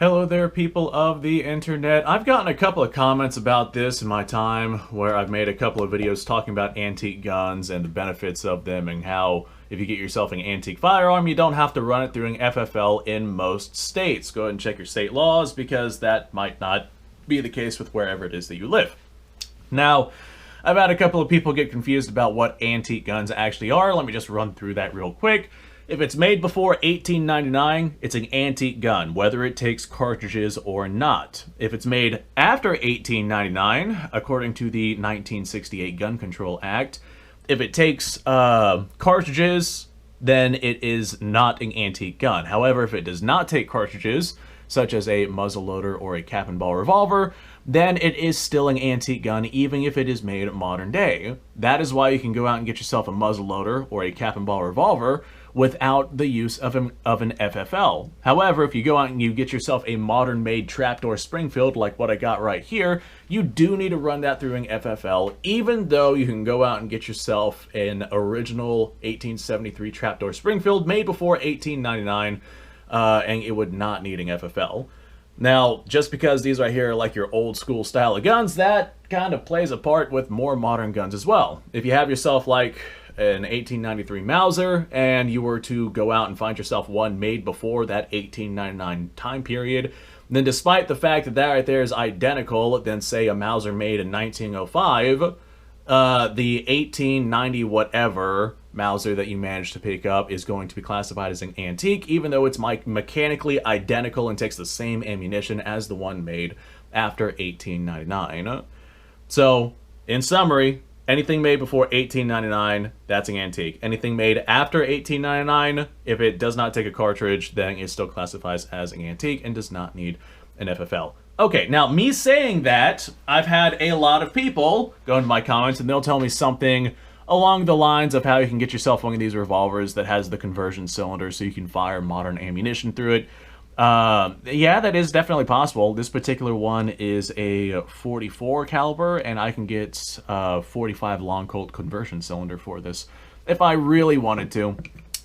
Hello there, people of the internet. I've gotten a couple of comments about this in my time where I've made a couple of videos talking about antique guns and the benefits of them and how if you get yourself an antique firearm, you don't have to run it through an FFL in most states. Go ahead and check your state laws because that might not be the case with wherever it is that you live. Now, I've had a couple of people get confused about what antique guns actually are. Let me just run through that real quick. If it's made before 1899, it's an antique gun, whether it takes cartridges or not. If it's made after 1899, according to the 1968 Gun Control Act, if it takes cartridges, then it is not an antique gun. However, if it does not take cartridges, such as a muzzleloader or a cap and ball revolver, then it is still an antique gun even if it is made modern day. That is why you can go out and get yourself a muzzleloader or a cap and ball revolver without the use of an FFL. However, if you go out and you get yourself a modern-made trapdoor Springfield like what I got right here, you do need to run that through an FFL, even though you can go out and get yourself an original 1873 trapdoor Springfield made before 1899, and it would not need an FFL. Now, just because these right here are like your old school style of guns, that kind of plays a part with more modern guns as well. If you have yourself like an 1893 Mauser and you were to go out and find yourself one made before that 1899 time period, then despite the fact that that right there is identical than say a Mauser made in 1905, the 1890 whatever Mauser that you managed to pick up is going to be classified as an antique, even though it's mechanically identical and takes the same ammunition as the one made after 1899. So, in summary, anything made before 1899, that's an antique. Anything made after 1899, if it does not take a cartridge, then it still classifies as an antique and does not need an FFL. Okay, now me saying that, I've had a lot of people go into my comments and they'll tell me something along the lines of how you can get yourself one of these revolvers that has the conversion cylinder so you can fire modern ammunition through it. Yeah, that is definitely possible. This particular one is a 44 caliber, and I can get a 45 long Colt conversion cylinder for this if I really wanted to.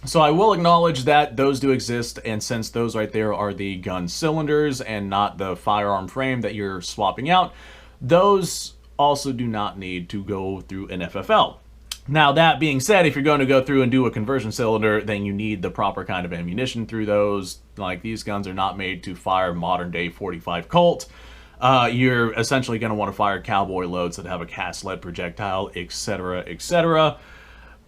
So I will acknowledge that those do exist, and since those right there are the gun cylinders and not the firearm frame that you're swapping out, those also do not need to go through an FFL. Now, that being said, if you're going to go through and do a conversion cylinder, then you need the proper kind of ammunition through those. Like, these guns are not made to fire modern-day 45 Colt. You're essentially going to want to fire cowboy loads that have a cast lead projectile, etc., etc.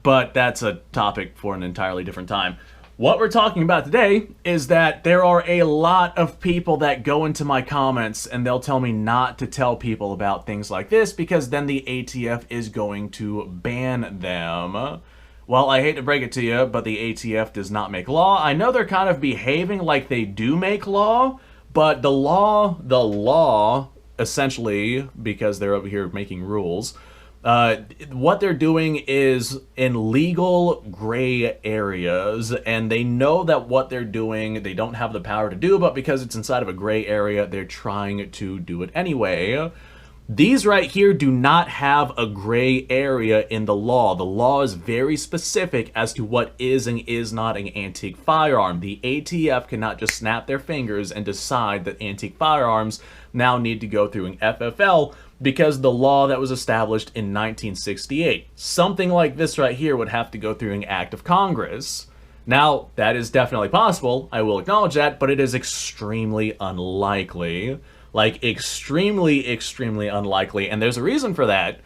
But that's a topic for an entirely different time. What we're talking about today is that there are a lot of people that go into my comments and they'll tell me not to tell people about things like this because then the ATF is going to ban them. Well, I hate to break it to you, but the ATF does not make law. I know they're kind of behaving like they do make law, but the law, essentially, because they're over here making rules, what they're doing is in legal gray areas, and they know that what they're doing they don't have the power to do, but because it's inside of a gray area, they're trying to do it anyway. These right here do not have a gray area in the law. The law is very specific as to what is and is not an antique firearm. The ATF cannot just snap their fingers and decide that antique firearms now need to go through an FFL because the law that was established in 1968. Something like this right here would have to go through an act of Congress. Now, that is definitely possible, I will acknowledge that, but it is extremely unlikely. Like, extremely, extremely unlikely, and there's a reason for that.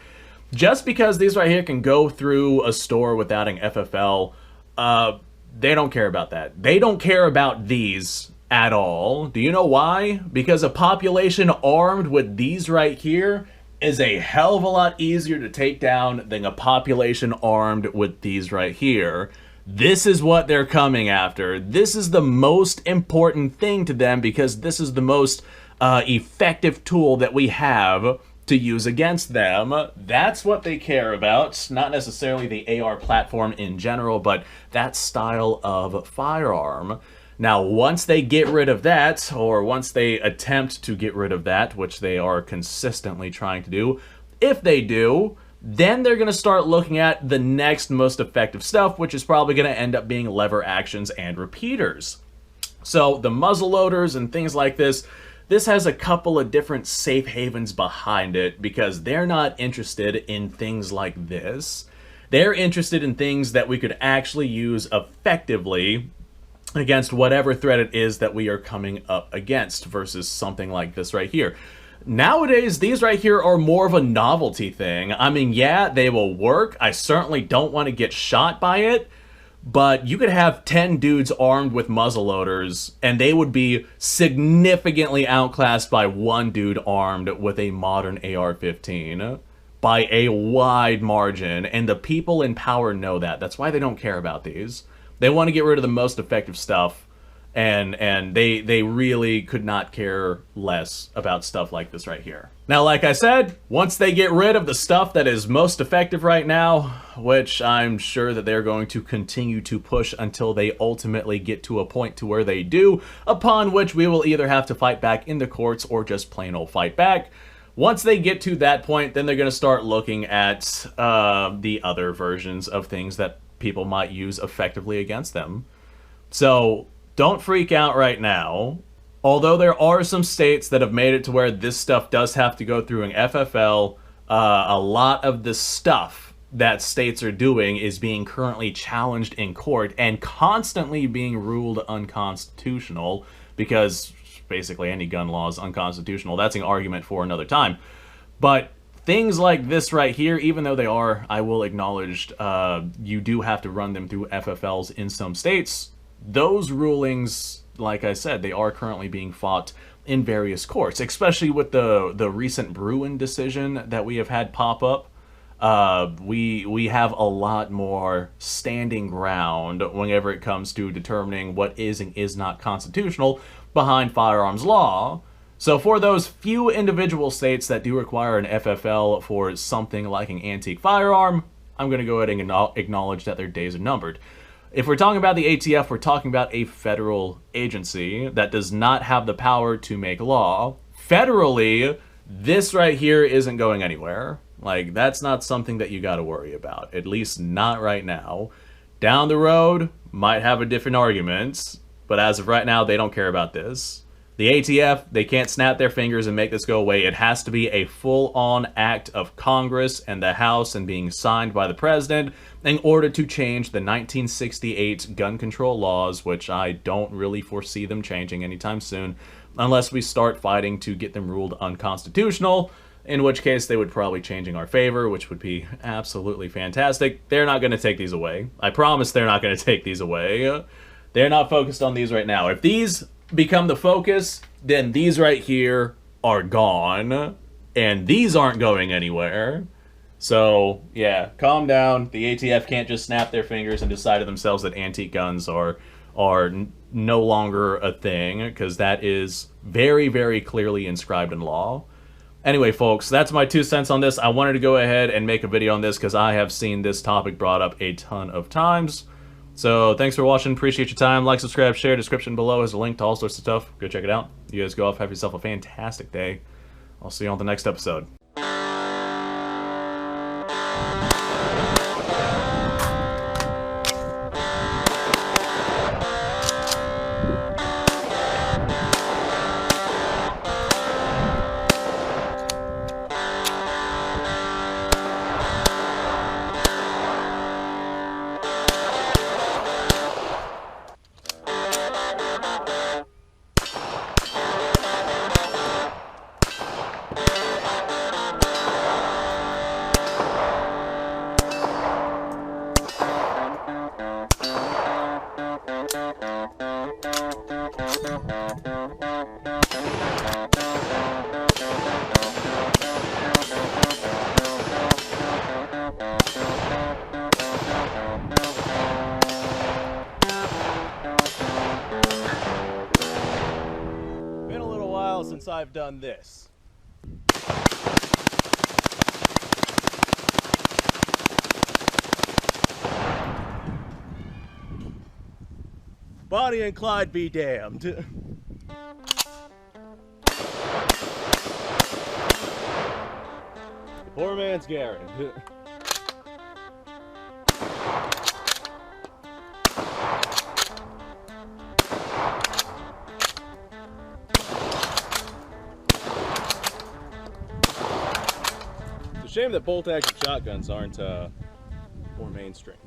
Just because these right here can go through a store without an FFL, they don't care about that. They don't care about these at all. Do you know why? Because a population armed with these right here is a hell of a lot easier to take down than a population armed with these right here. This is what they're coming after. This is the most important thing to them because this is the most effective tool that we have to use against them. That's what they care about. Not necessarily the AR platform in general, but that style of firearm. Now, once they get rid of that, or once they attempt to get rid of that, which they are consistently trying to do, if they do, then they're going to start looking at the next most effective stuff, which is probably going to end up being lever actions and repeaters. So the muzzle loaders and things like this has a couple of different safe havens behind it because they're not interested in things like this. They're interested in things that we could actually use effectively against whatever threat it is that we are coming up against versus something like this right here. Nowadays, these right here are more of a novelty thing. I mean, yeah, they will work. I certainly don't want to get shot by it, but you could have 10 dudes armed with muzzleloaders, and they would be significantly outclassed by one dude armed with a modern AR-15 by a wide margin, and the people in power know that. That's why they don't care about these. They want to get rid of the most effective stuff, and they really could not care less about stuff like this right here. Now, like I said, once they get rid of the stuff that is most effective right now, which I'm sure that they're going to continue to push until they ultimately get to a point to where they do, upon which we will either have to fight back in the courts or just plain old fight back. Once they get to that point, then they're going to start looking at the other versions of things that people might use effectively against them. So don't freak out right now. Although there are some states that have made it to where this stuff does have to go through an FFL, a lot of the stuff that states are doing is being currently challenged in court and constantly being ruled unconstitutional because basically any gun law is unconstitutional. That's an argument for another time. But things like this right here, even though they are, I will acknowledge, you do have to run them through FFLs in some states. Those rulings, like I said, they are currently being fought in various courts, especially with the recent Bruin decision that we have had pop up. We have a lot more standing ground whenever it comes to determining what is and is not constitutional behind firearms law. So for those few individual states that do require an FFL for something like an antique firearm, I'm going to go ahead and acknowledge that their days are numbered. If we're talking about the ATF, we're talking about a federal agency that does not have the power to make law. Federally, this right here isn't going anywhere. Like, that's not something that you got to worry about, at least not right now. Down the road, might have a different argument, but as of right now, they don't care about this. The ATF, they can't snap their fingers and make this go away. It has to be a full-on act of Congress and the House and being signed by the President in order to change the 1968 gun control laws, which I don't really foresee them changing anytime soon, unless we start fighting to get them ruled unconstitutional, in which case they would probably change in our favor, which would be absolutely fantastic. They're not going to take these away. I promise they're not going to take these away. They're not focused on these right now. If these become the focus, then these right here are gone, and these aren't going anywhere. So, yeah, calm down. The ATF can't just snap their fingers and decide to themselves that antique guns are no longer a thing, because that is very, very clearly inscribed in law. Anyway, folks, that's my 2 cents on this. I wanted to go ahead and make a video on this because I have seen this topic brought up a ton of times. So, thanks for watching. Appreciate your time. Like, subscribe, share. Description below has a link to all sorts of stuff. Go check it out. You guys go off. Have yourself a fantastic day. I'll see you on the next episode. Since I've done this. Bonnie and Clyde be damned. Poor man's Garrett. shame that bolt-action shotguns aren't more mainstream.